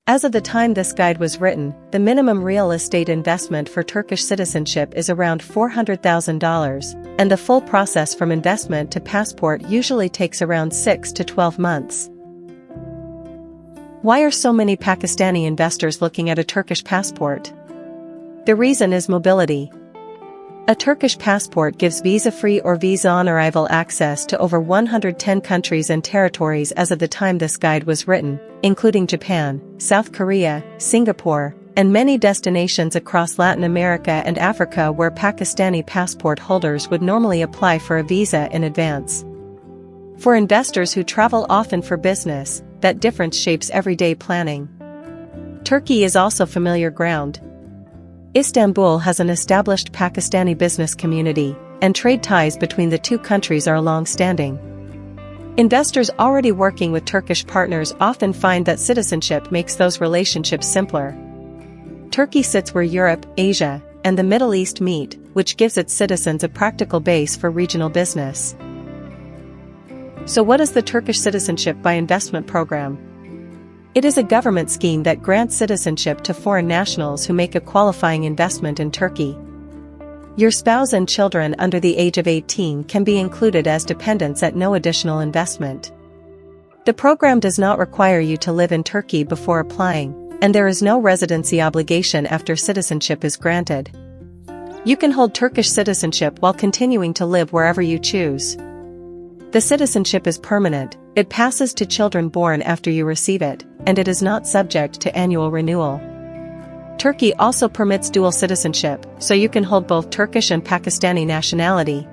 As of the time this guide was written, the minimum real estate investment for Turkish citizenship is around $400,000, and the full process from investment to passport usually takes around 6 to 12 months. Why are so many Pakistani investors looking at a Turkish passport? The reason is mobility. A Turkish passport gives visa-free or visa-on-arrival access to over 110 countries and territories as of the time this guide was written, including Japan, South Korea, Singapore, and many destinations across Latin America and Africa where Pakistani passport holders would normally apply for a visa in advance. For investors who travel often for business, that difference shapes everyday planning. Turkey is also familiar ground. Istanbul has an established Pakistani business community, and trade ties between the two countries are long-standing. Investors already working with Turkish partners often find that citizenship makes those relationships simpler. Turkey sits where Europe, Asia, and the Middle East meet, which gives its citizens a practical base for regional business. So what is the Turkish Citizenship by Investment program? It is a government scheme that grants citizenship to foreign nationals who make a qualifying investment in Turkey. Your spouse and children under the age of 18 can be included as dependents at no additional investment. The program does not require you to live in Turkey before applying, and there is no residency obligation after citizenship is granted. You can hold Turkish citizenship while continuing to live wherever you choose. The citizenship is permanent, it passes to children born after you receive it, and it is not subject to annual renewal. Turkey also permits dual citizenship, so you can hold both Turkish and Pakistani nationality.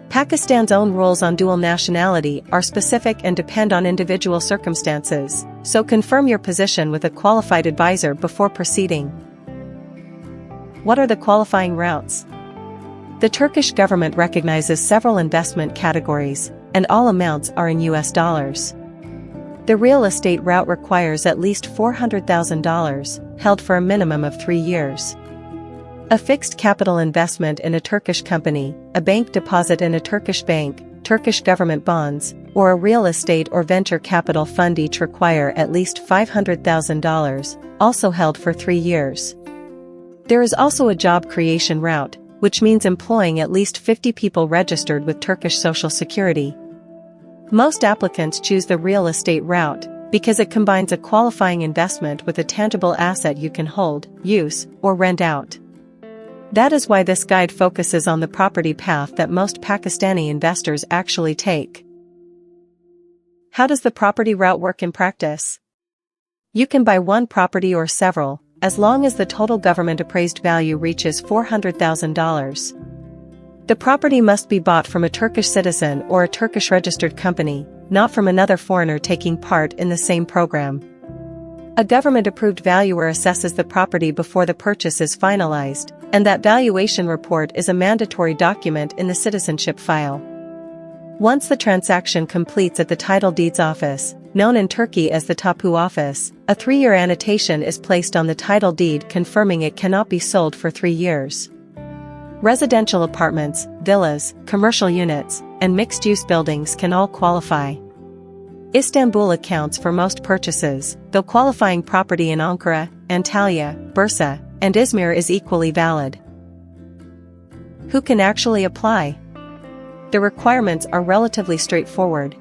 Pakistan's own rules on dual nationality are specific and depend on individual circumstances, so confirm your position with a qualified advisor before proceeding. What are the qualifying routes? The Turkish government recognizes several investment categories, and all amounts are in US dollars. The real estate route requires at least $400,000, held for a minimum of 3 years. A fixed capital investment in a Turkish company, a bank deposit in a Turkish bank, Turkish government bonds, or a real estate or venture capital fund each require at least $500,000, also held for 3 years. There is also a job creation route, which means employing at least 50 people registered with Turkish Social Security. Most applicants choose the real estate route, because it combines a qualifying investment with a tangible asset you can hold, use, or rent out. That is why this guide focuses on the property path that most Pakistani investors actually take. How does the property route work in practice? You can buy one property or several, as long as the total government appraised value reaches $400,000. The property must be bought from a Turkish citizen or a Turkish registered company, not from another foreigner taking part in the same program. A government-approved valuer assesses the property before the purchase is finalized, and that valuation report is a mandatory document in the citizenship file. Once the transaction completes at the title deeds office, known in Turkey as the Tapu office, a 3-year annotation is placed on the title deed confirming it cannot be sold for 3 years. Residential apartments, villas, commercial units, and mixed-use buildings can all qualify. Istanbul accounts for most purchases, though qualifying property in Ankara, Antalya, Bursa, and Izmir is equally valid. Who can actually apply? The requirements are relatively straightforward.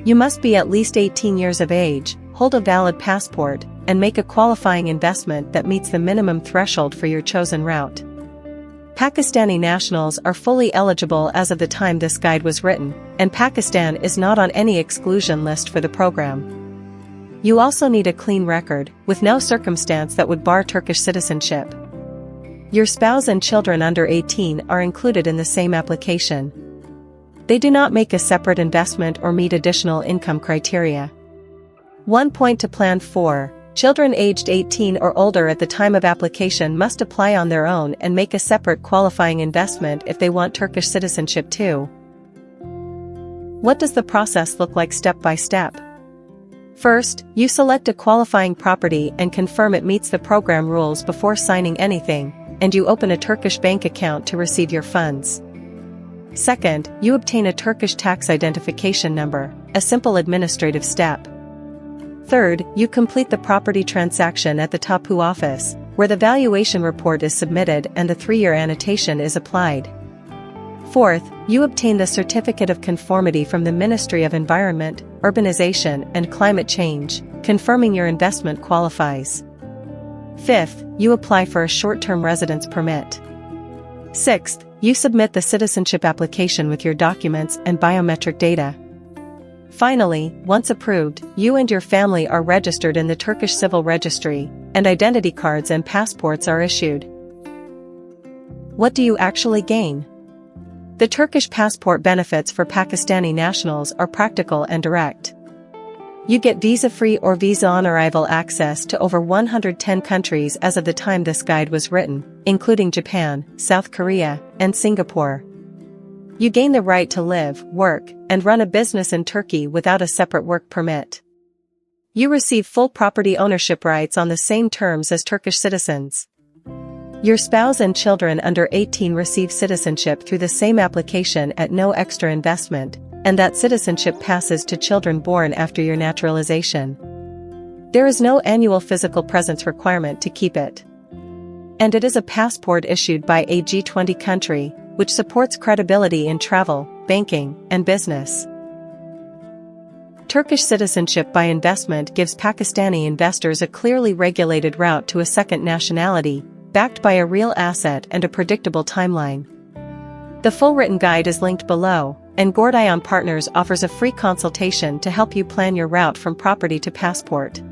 You must be at least 18 years of age, hold a valid passport, and make a qualifying investment that meets the minimum threshold for your chosen route. Pakistani nationals are fully eligible as of the time this guide was written, and Pakistan is not on any exclusion list for the program. You also need a clean record, with no circumstance that would bar Turkish citizenship. Your spouse and children under 18 are included in the same application. They do not make a separate investment or meet additional income criteria. 1 point to plan for: children aged 18 or older at the time of application must apply on their own and make a separate qualifying investment if they want Turkish citizenship too. What does the process look like step by step? First, you select a qualifying property and confirm it meets the program rules before signing anything, and you open a Turkish bank account to receive your funds. Second, you obtain a Turkish tax identification number, a simple administrative step. Third, you complete the property transaction at the Tapu office, where the valuation report is submitted and the 3-year annotation is applied. Fourth, you obtain the Certificate of Conformity from the Ministry of Environment, Urbanization and Climate Change, confirming your investment qualifies. Fifth, you apply for a short-term residence permit. Sixth, you submit the citizenship application with your documents and biometric data. Finally, once approved, you and your family are registered in the Turkish Civil Registry, and identity cards and passports are issued. What do you actually gain? The Turkish passport benefits for Pakistani nationals are practical and direct. You get visa-free or visa-on-arrival access to over 110 countries as of the time this guide was written, including Japan, South Korea, and Singapore. You gain the right to live, work, and run a business in Turkey without a separate work permit. You receive full property ownership rights on the same terms as Turkish citizens. Your spouse and children under 18 receive citizenship through the same application at no extra investment, and that citizenship passes to children born after your naturalization. There is no annual physical presence requirement to keep it. And it is a passport issued by a G20 country, which supports credibility in travel, banking, and business. Turkish citizenship by investment gives Pakistani investors a clearly regulated route to a second nationality, backed by a real asset and a predictable timeline. The full written guide is linked below, and Gordion Partners offers a free consultation to help you plan your route from property to passport.